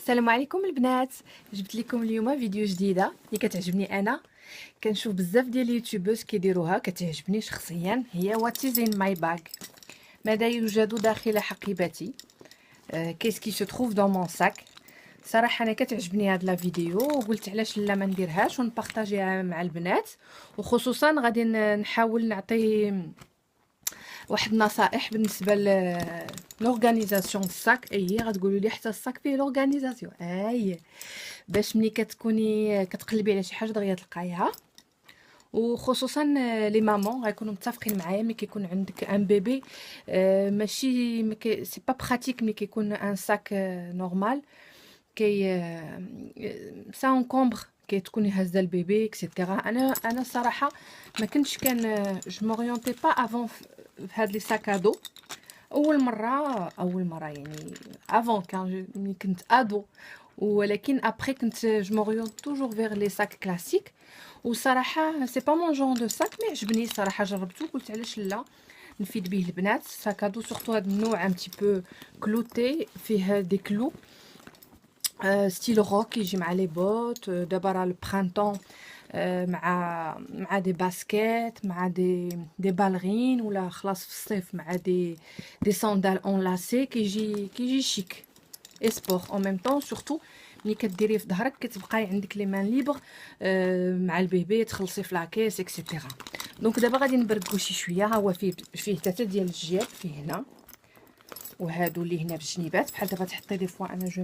السلام عليكم البنات. جبت لكم اليوم فيديو جديده اللي كتعجبني. انا كنشوف بزاف ديال اليوتيوبرز كيديروها، كتعجبني شخصيا. هي واتيز ان ماي باغ، ماذا يوجد داخل حقيبتي، كيس كي سو تروف دون مون ساك. صراحه انا كتعجبني هاد لا فيديو وقلت علاش لا ما نديرهاش ونبارطاجيها مع البنات، وخصوصا غادي نحاول نعطي واحد النصائح بالنسبه لورغانيزاسيون الصاك. اي غتقولوا لي حتى الصاك فيه لورغانيزاسيون، باش ملي كتكوني كتقلبي على شي حاجه دغيا تلقايها. وخصوصا لي مامون غيكونوا متفقين معايا ملي كيكون عندك ان بيبي، ماشي سي با براتيك ملي كيكون ان ساك نورمال، كي سا انكومبر كي تكوني هازه البيبي اكسيتيرا. انا الصراحه ما كنتش جو موريونتي با افون في هاد لي ساكادو. اول مره يعني افون كان ملي كنت ادو، ولكن ابري كنت جو موريونت توجور فيغ لي ساك كلاسيك. وصراحه سي با مون جون دو ساك، مي عجبني صراحه، جربته قلت علاش لا نفيد به البنات. ساكادو سورتو هاد النوع ان تي بو كلوتي فيه دي كلو، ستيل روك، يجي مع لي بوت. دابا راه البرانطون، مع دي باسكيت، مع دي بالغين، ولا خلاص في الصيف مع دي صندال اون لاسي، كيجي شيك اي سبور اون ميم طون. سورتو ملي كديريه في ظهرك كتبقاي عندك لي مان ليبر مع البيبي، تخلصي في لاكيس اكسيتيرا. دونك دابا غادي نبركو شي شويه. ها هو فيه 3 ديال الجياب، فيه هنا وهادو اللي هنا بالجنيبات. بحال دابا تحطي دي فوا انا جو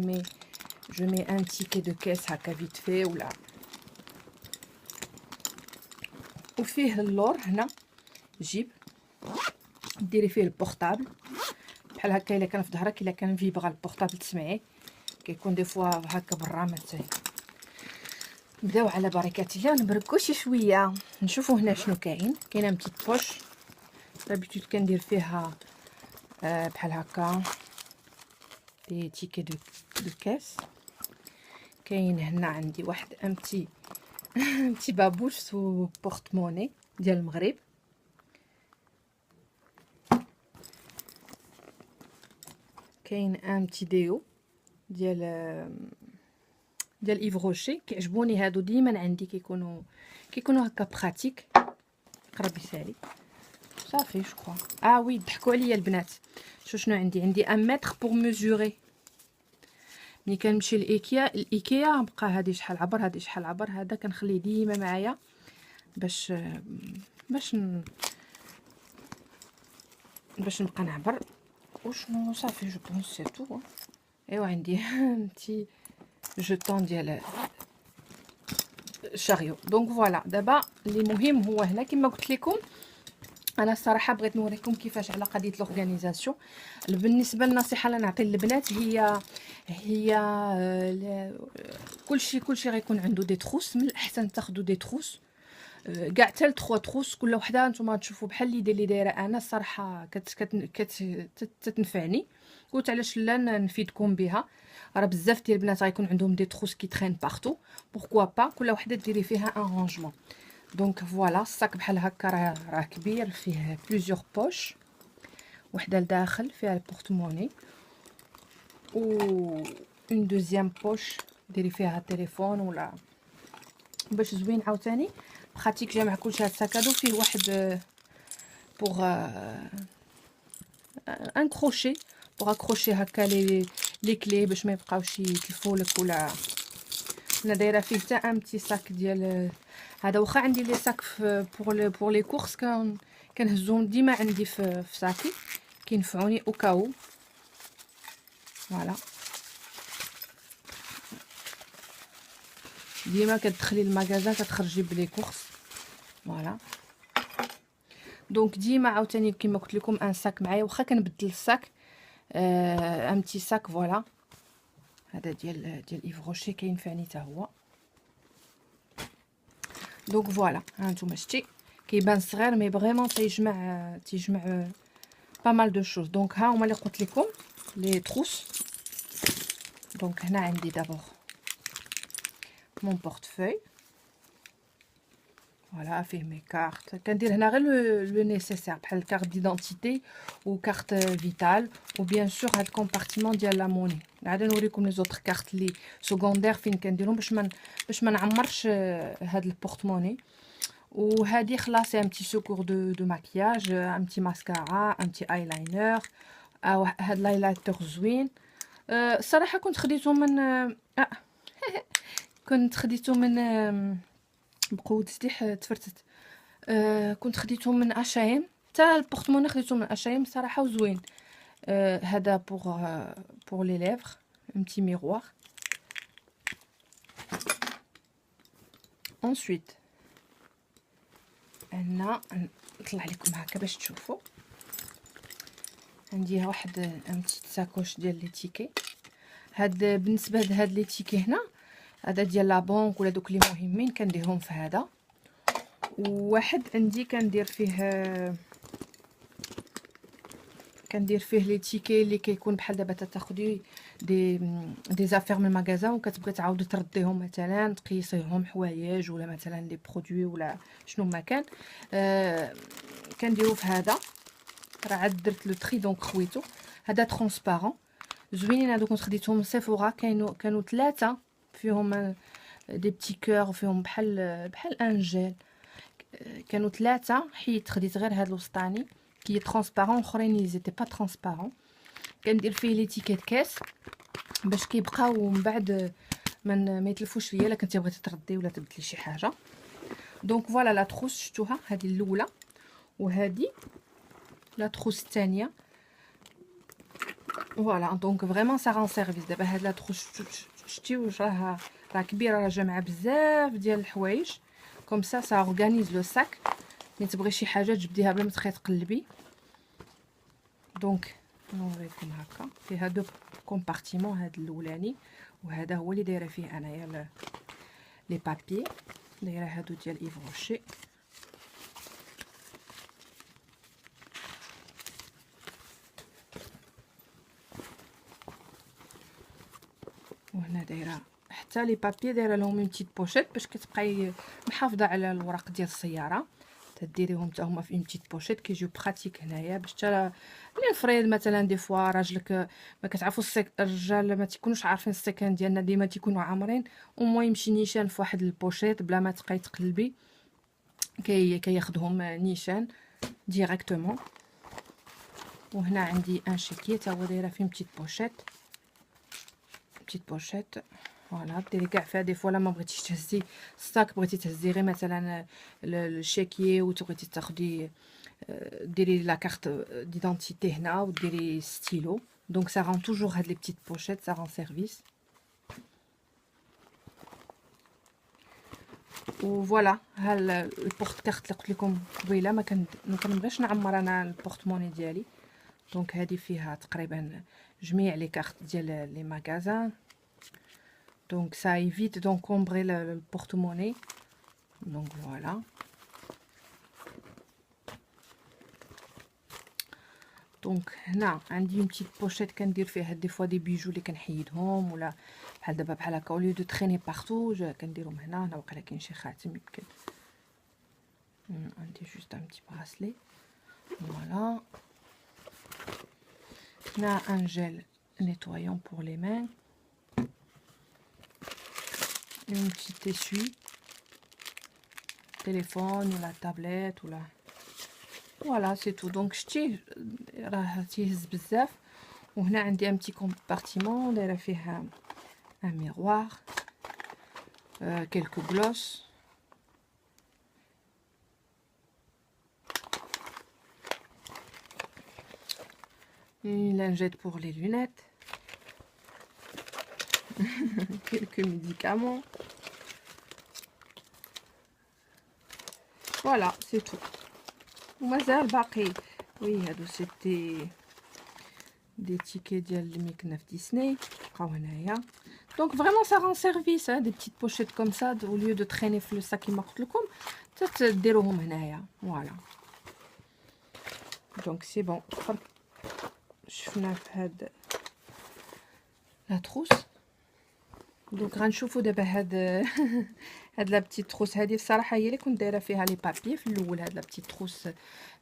مي ان تيكي دو كيس هكا فيت في ولا. وفيه اللور هنا جيب ديري فيه البورطابل بحال هكا، الا كان في ظهرك، الا كان فيبغا البورطابل تسمعيه، كيكون دي فوا هكا برا ما نبداو على بركه الله، نبركو شي شويه، نشوفوا هنا شنو كاينه بتيت بوش. دابيتود كندير فيها بحال هكا دي تيكي دو كاس. كاين هنا عندي واحد امتي امتي بابوش سو بورتموني ديال المغرب. كاين امتي ديو ديال ايف روشي. كيعجبوني هادو ديما عندي، كيكونوا هكا براتيك. قربي سالي صافي جو كوا. وي ضحكوا عليا البنات. شنو عندي ان متر بور ميزوري. ملي كنمشي الايكيا نبقى هادي شحال عبر، هادي شحال عبر، هذا كنخليه ديما معايا باش نبقى نعبر. وشنو صافي جو بونس سي تو. ايوا عندي انتي جوطون ديال الشاريو. دونك فوالا دابا اللي مهم هو هنا كما قلت لكم. انا الصراحه بغيت نوريكم كيفاش على قضيه لورغانيزاسيون. بالنسبه للنصيحه اللي نعطي للبنات هي كلشي غيكون عنده دي تروس. من الاحسن تاخذوا دي تروس كاع حتى 3 تروس كل وحده. نتوما تشوفوا بحال اللي دايره انا الصراحه كتنفعني. قلت علاش لا نفيدكم بها. راه بزاف ديال البنات غيكون عندهم دي تروس كي ترين بارتو، بوركوا با كل وحده ديري فيها ان رونجمون. دونك فوالا الصاك بحال هكا راه كبير، فيه بليزيور بوش، وحده لداخل فيها البورتموني، و اون دوزيام بوش ديري فيها التليفون ولا باش زوين عاوتاني براتيك. جامع كلشي هاد الساكادو فيه واحد بوغ ان كروشي بوغ اكروشي هكا لي كلي باش ما يبقاوش يتلفولك. ولا انا دايره فيه حتى ان بتي ساك ديال هذا. واخا عندي لي ساك بور لي كورس كنهزهم ديما عندي في ساكي، كينفعوني او كاو. فوالا ديما كتدخلي المغازان كتخرجي بلي كورس. فوالا دونك ديما عاوتاني كما قلت لكم ان ساك معايا، واخا كنبدل الساك ان بتي ساك. فوالا هذا ديال ايف روشي كينفعني حتى هو. دونك فوالا ها نتوما شتي كيبان صغير مي فريمون تيجمع با مال دو شوز. دونك ها هما اللي قلت لكم لي تروس. دونك هنا عندي دابور مون بورتفوي. فوالا فيه مي كارت. كندير هنا غير لو نيسيسير بحال كارت ديدونتيتي و كارت فيتال و بيان سور هاد الكومبارتيمون ديال لا موني. عاد نوريكم لي زوطخ كارت لي سكوندير فين كنديرهم باش ما نعمرش هاد البورتموني. وهادي خلاص ان بتي سوكور دو ماكياج، ان بتي ماسكارا، ان بتي ايلاينر. هاد لايلايتر زوين. الصراحه كنت خديته من كنت خديته من بقوة سديح تفرتت. كنت خديته من اشايم، حتى البورتموني خديته من اشايم صراحه وزوين. هذا بور لي ليفر، un petit miroir. ensuite عندنا نطلع لكم هكا باش تشوفوا. عندي واحد ان بتيت ساكوش ديال لي تيكي. هاد بالنسبه لهاد لي تيكي هنا، هذا ديال لا بنك ولا دوك لي مهمين كنديرهم في هذا. وواحد عندي كندير فيه لي تيكي اللي كيكون بحال دابا تاخدي دي زافير من المغازان وكتبغي تعاودي ترديهم، مثلا تقيسيهم حوايج ولا مثلا لي برودوي ولا شنو ما كان. كنديرو في هذا. راه عاد درت لو تري دونك خويتو. هذا ترونسبارون زوينين هادو. كنت خديتهم سيفورا، كانوا 3 فيهم دي بتي كور وفيهم بحال ان جيل. كانوا 3 حيت خديت غير هاد الوسطاني كي ترونسبارون، اخرين يزيتي با ترونسبارون. كندير فيه لي تيكيت كاس باش كيبقاو من بعد ما يتلفوش ليا الا كنتي بغيتي تردي ولا تبدلي شي حاجه. دونك فوالا لا تروس شفتوها، هذه الاولى وهذه لا تروس الثانيه. فوالا دونك فريمون سا رون سيرفيس. دابا هاد لا تروس شتي واش راه كبيره، راه جامعه بزاف ديال الحوايج. كوم سا اورغانيز لو ساك، ملي تبغي شي حاجه تجبديها بلا ما تبقاي تقلبي. دونك نوريكم هكا فيها 2 كومبارتيمون، هاد الاولاني وهذا هو اللي دايره فيه انايا لي بابي. دايره هادو ديال ايف روشي. وهنا دايره حتى لي بابي دايره لهم اون بتيت بوشيت باش كتبقاي محافظه على الورق ديال السياره. تديريهم حتى هما في اون بتيت بوشيت كيجيو براتيك هنايا باش حتى لي فريد مثلا دي فوا راجلك ما كتعرفوا الرجال ما تيكونوش عارفين السكان ديالنا ديما تيكونوا عامرين، ومو يمشي نيشان في واحد البوشيت بلا ما تبقاي تقلبي. كياخذهم نيشان ديريكتومون. وهنا عندي ان شيكي تا هو دايره فيه بتيت بوشيت. فوالا ديري كاع فيها دي فوا لا ما بغيتيش تهزي الصاك، بغيتي تهزي غير مثلا الشيكي وتبغيتي تاخدي ديري لا كارت ديدونتيتي هنا وديري ستيلو. دونك سا رون توجور هاد لي بتيت بوشيت سا رون سيرفيس. وفوالا ها البورت كارت اللي قلت لكم قبيله ما كنبغيش نعمر انا البورتموني ديالي. دونك هذه فيها تقريبا جميع لي كارت ديال لي ماغازان. دونك سا ايفيت دونكومبري البورتموني. دونك فوالا. دونك هنا عندي اون بتيت بوشيت كندير فيها دي فوا دي بيجو اللي كنحيدهم، ولا بحال دابا بحال هكا اوليو دو تريني بارتو كنديرهم هنا واقيلا كاين شي خاتم يمكن. عندي جوست ان بتي براسلي. فوالا. هنا ان جيل نيتوايون بور لي مان، اون بتيت اسوي تليفون ولا تابلت ولا فوالا سي تو. دونك شتي راه تيهز بزاف. وهنا عندي ان بتي كومبارتيمون دايره فيه ان ميروار، كيلكو غلوس، une lingette pour les lunettes, quelques médicaments. Voilà, c'est tout. ومازال باقي. وي هادو سيتي دي تيكي ديال اللي كنا في ديسني بقاو هنايا. دونك فريمون سا رون سيرفيس. دي بتيت بوشيت كوم سا او ليو دو تريني في لو ساك كيما قلت لكم تديروهم هنايا. فوالا دونك سي بون. شفنا في هاد لا تروس. دونك غنشوفوا دابا هاد هاد لا بتيت تروس هادي الصراحه هي اللي كنت دايره فيها لي بابي في الاول. هاد لا بتيت تروس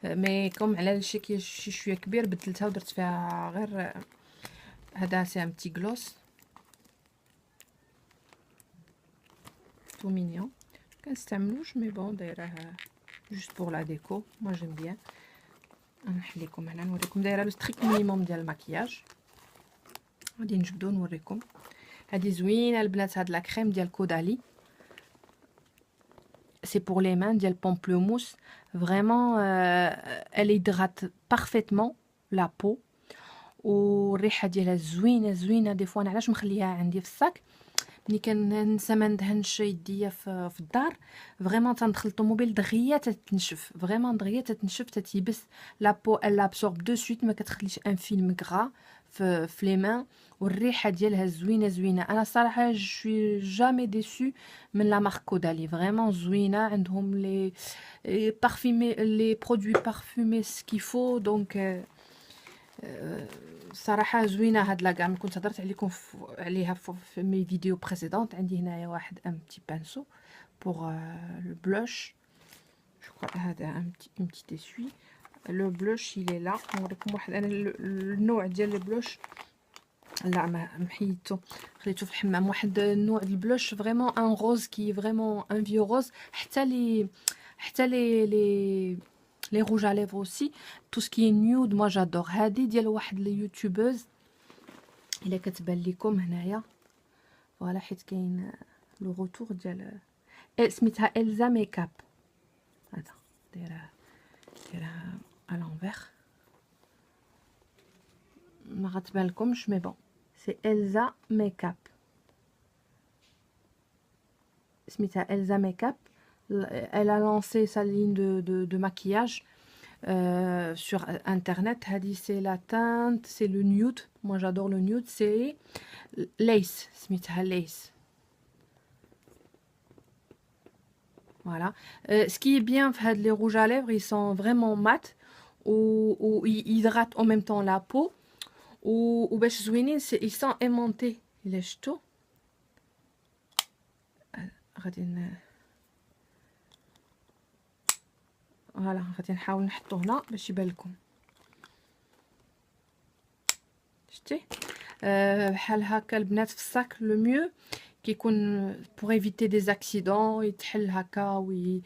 مي كوم على الشكل شي شويه كبير بدلتها ودرت فيها غير هذا سي ان بتي غلوس تو مينيون كنستعملوش مي بون دايراه جوست بور لا ديكو. موا جيم بيان. نحليكم هنا نوريكم دايره لو ستريك مينيموم ديال المكياج. غادي نجبدو نوريكم. هادي زوينه البنات. هاد لا كريم ديال كودالي c'est pour les mains ديال pamplemousse. Vraiment elle hydrate parfaitement la peau. والريحه ديالها زوينه زوينه. دي فوا انا علاش مخليها عندي في الصاك ملي كننسى ما ندهنش يديا في الدار فريمون تندخل الطوموبيل دغيا تتنشف. فريمون دغيا تتنشف تتيبس لا بو ال ابسورب دو سويت ما كتخليش ان فيلم غرا في لي مان. والريحه ديالها زوينه زوينه. انا صراحه جو جامي ديسو من لا مارك كودالي. فريمون زوينه. عندهم لي بارفيمي لي برودوي بارفومي سكيفو. دونك صراحه زوينه هاد لا غام. كنت هضرت عليكم عليها في مي فيديو بريسيدونت. عندي هنايا واحد ان بتي بانسو بور لو بلوش. جو كرو هذا ان بتي تيسوي. لو بلوش يلي لا. نوريكم واحد انا النوع ديال لو بلوش لا محيدتو خليته في الحمام. واحد النوع ديال البلوش فريمون ان روز كي فريمون ان فيو روز. حتى لي روج ا ليفر اوسي تو سكي نيود. موا جادور. هادي ديال واحد اليوتيوبوز الا كتبان لكم هنايا فوالا حيت كاين لو روتور ديال سميتها إلزا ميكاب. هذا دايرها ا لونفير ما غتبان لكمش مي بون سي إلزا ميكاب. سميتها إلزا ميكاب. elle a lancé sa ligne de maquillage sur internet. هذه c'est la teinte, c'est le nude. Moi j'adore le nude. c'est lace. سميتها lace. Voilà. Ce qui est bien في هاد les rouges à lèvres, ils sont vraiment mat ou ils hydratent en même temps la peau. ou باش زوينين ils sont aimantés. إلا شفتو غادي فوالا غادي نحاول نحطو هنا باش يبان لكم. شتي بحال هكا البنات في الصاك لو ميو كيكون بور ايفيتي دي زاكسيدون. يتحل هكا و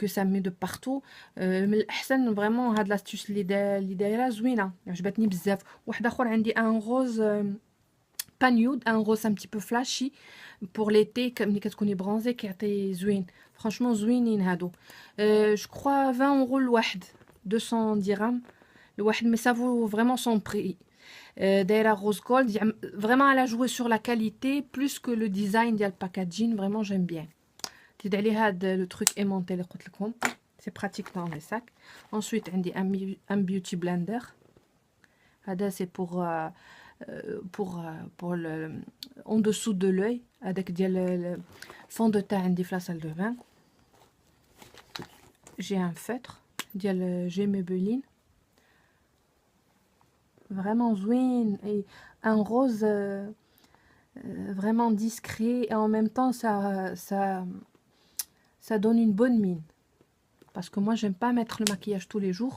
كو سا مي دو بارتو. من الاحسن فريمون هاد لاستيوس اللي دايره زوينه عجبتني بزاف. واحد اخر عندي ان روز با نيود ان روز ان بتي بو فلاشي بور ليتي ملي كتكوني برونزي كيعطي زوين. فرانشمون زوينين هادو. جو كخوا 20 اورو الواحد 200 درهم الواحد مي سافو فريمون سون بري. دايره روز جولد فريمون على جوي سور لا كاليتي بلوس كو لو ديزاين ديال الباكاجين. فريمون جيم بيان. تزيد عليه هاد لو تروك ايمونتي اللي قلت لكم سي براتيك دون لي ساك. انsuite عندي ان بيوتي بلندر. هذا سي pour le en dessous de l'œil هذاك ديال fond de teint عندي في لا salle de bain. j'ai un feutre ديال G Maybelline vraiment زوين et un rose vraiment discret et en même temps ça donne une bonne mine parce que moi j'aime pas mettre le maquillage tous les jours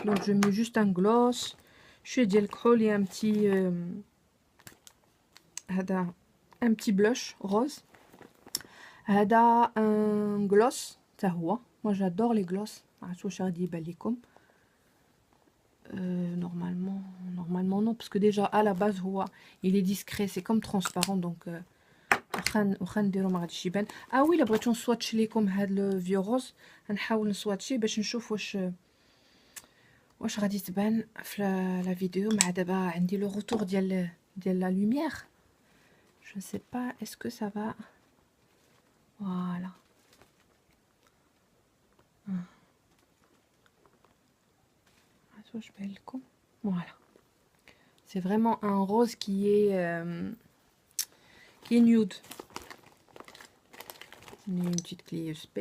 donc je mets juste un gloss شويه ديال الكحول et un petit هذا un petit blush rose. هذا un gloss حتى هو. moi j'adore les gloss. ما عرفتش واش غادي يبان لكم. normalement non parce que déjà à la base هو il est discret c'est comme transparent donc واخا نديرو ما غاديش يبان. وي الا بغيتو نسواتش لكم هاد لو فيو روز غنحاول نسواتشي باش نشوف واش غادي تبان في لا فيديو. مع دابا عندي لو روتور ديال لا لوميير. je ne sais pas est-ce que ça va. voilà je vais le coup. Voilà, c'est vraiment un rose qui est nude. une petite clé USB.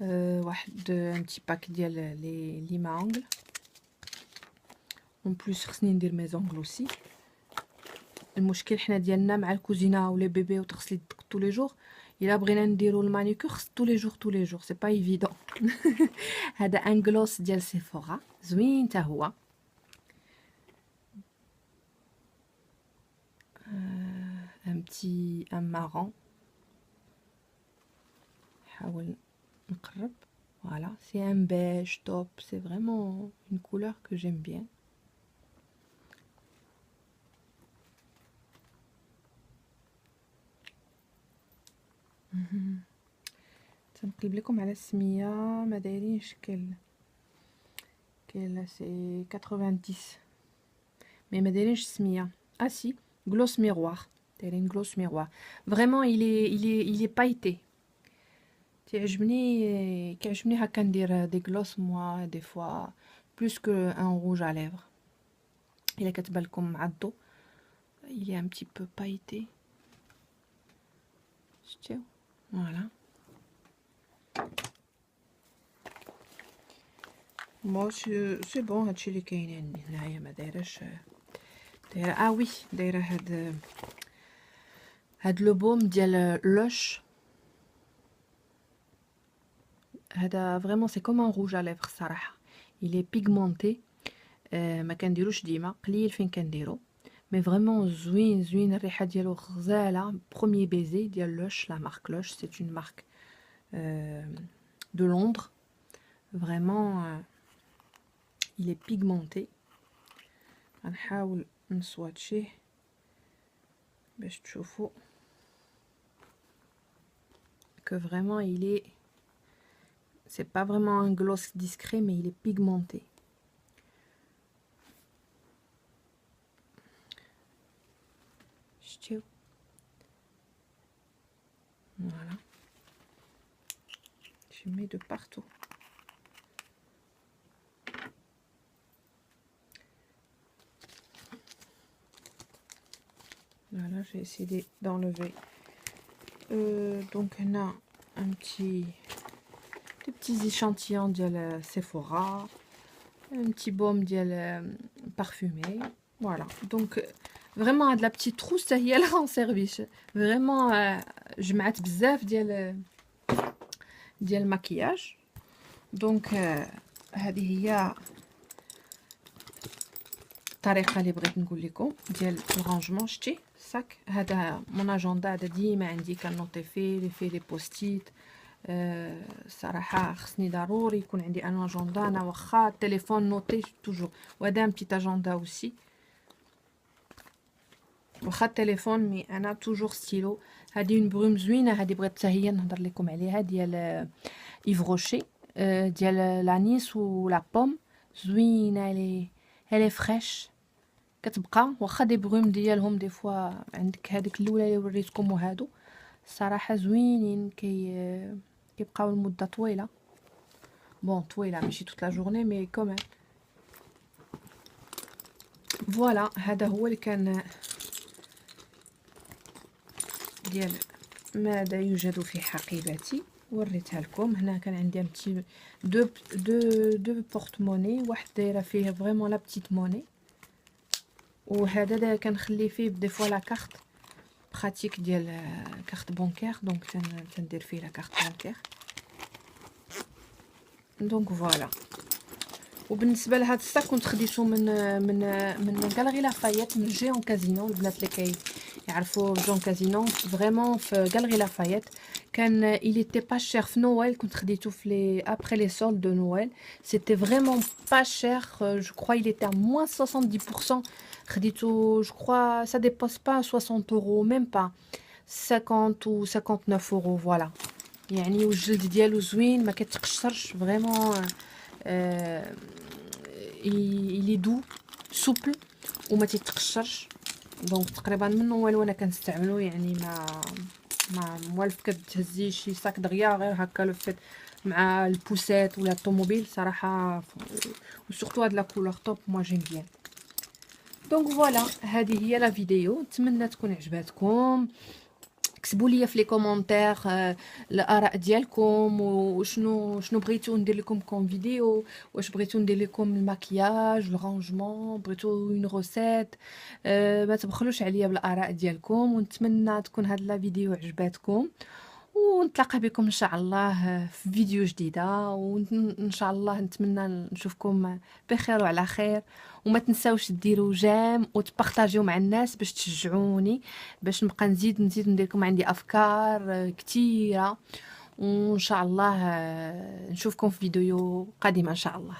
un petit pack ديال les lime à ongles. en plus خصني ندير mes ongles aussi. المشكل حنا ديالنا مع الكوزينه ولا بيبي وتغسلي يدك طول لي جور. الا بغينا نديرو المانيكور خص طول لي جور سي با ايفيدون. هذا ان غلوس ديال سيفورا زوين حتى هو. un petit un marron. نحاول نقرب. Voilà, c'est un beige top, c'est vraiment une couleur que j'aime bien. تنقلب لكم على السميه ما دايرينش كاين سي 90 مي ما دايرينش السميه. اه سي gloss miroir, دايرين gloss miroir. Vraiment il est pailleté. كيعجبني هكا ندير دي gloss moi des fois plus que un rouge à lèvres. الا كتبان لكم مع الضو il est un petit peu pailleté. شتيو فوالا. moi c'est bon هادشي اللي كاين عندي هنايا. ما دايرهش دايره وي دايره هاد لو بوم ديال لوش. هذا فريمون سي كوم ان روج على ليفر الصراحه. il est pigmenté. ما كنديروش ديما قليل فين كنديرو مي فريمون زوين الريحه ديالو غزاله. بروميي بيزي ديال لوش لا مارك لوش سي اون مارك de Londres. Vraiment il est pigmenté. غنحاول نسواتشيه باش تشوفوا que vraiment il est c'est pas vraiment un gloss discret mais il est pigmenté. شتيو voilà. Je mets de partout. Voilà, j'ai essayé d'enlever. Donc on a des petits échantillons de Sephora, un petit baume de parfumé. Voilà. Donc vraiment de la petite trousse هي là en service. Vraiment جمعت بزاف ديال المكياج. دونك هذه هي الطريقه اللي بغيت نقول لكم ديال الرانجمون. شتي صاك هذا مون اجندا هذا ديما عندي كنوطي فيه لي بوستيت. صراحه خصني ضروري يكون عندي ان اجندا. انا واخا التليفون نوطي توجور وهذا ان بتيت اجندا اوسي واخا التليفون مي انا توجور ستيلو. هذه اون بروم زوينه هذه بغيت حتى هي نهضر لكم عليها ديال ايف روشي ديال لانيس ولا بوم. زوينه لي فريش كتبقى واخا دي بروم ديالهم دي فوا عندك هذيك الاولى اللي وريتكم وهادو صراحه زوينين كيبقاو المده طويله. بون طويله ماشي توت لا جورني مي كومين. فوالا هذا هو اللي كان ديال ماذا يوجد في حقيبتي. وريتها لكم. هنا كان عندي بتي دو بورتموني. واحد دايره فيه فريمون لا بتيت موني وهذا دا كنخلي فيه دي فوا لا كارت براتيك ديال كارت بونكير. دونك تندير فيه لا كارت بونكير. دونك فوالا. وبالنسبه لهاد الصاك كنت خديته من غاليري لافايت من جيون كازينو. البنات اللي يعرفوا جون كازينو فريمون في غاليري لافايت كان il était pas cher في نويل. كنت خديته في لي après les soldes de Noël. C'était vraiment pas cher. Je crois il était à moins 70%. خديته je crois ça dépasse pas 60 euros même pas 50 ou 59 euros. voilà. يعني والجلد ديالو زوين ما كيتقشرش فريمون. il est doux souple وما تيتقشرش. دونك تقريبا من نوال وانا كنستعملو. يعني ما موالف كتهزي شي صاك دغيا غير هكا لو فيت مع البوسات ولا الطوموبيل صراحه. وسورتو هاد لا كولور توب moi j'aime bien. دونك فوالا هذه هي لا فيديو. نتمنى تكون عجباتكم. كتبوا لي في لي كومونتير الاراء ديالكم، وشنو بغيتو ندير لكم كوم فيديو، واش بغيتو ندير لكم الماكياج، الرانجمون، بغيتو اون روسيت. ما تبخلوش عليا بالاراء ديالكم، ونتمنى تكون هاد لا فيديو عجباتكم، ونتلاقى بكم ان شاء الله في فيديو جديده، وان شاء الله نتمنى نشوفكم بخير وعلى خير. وما تنساوش ديروا جيم وتبارطاجيو مع الناس باش تشجعوني، باش نبقى نزيد ندير لكم. عندي افكار كتيره، وان شاء الله نشوفكم في فيديو قادمه ان شاء الله.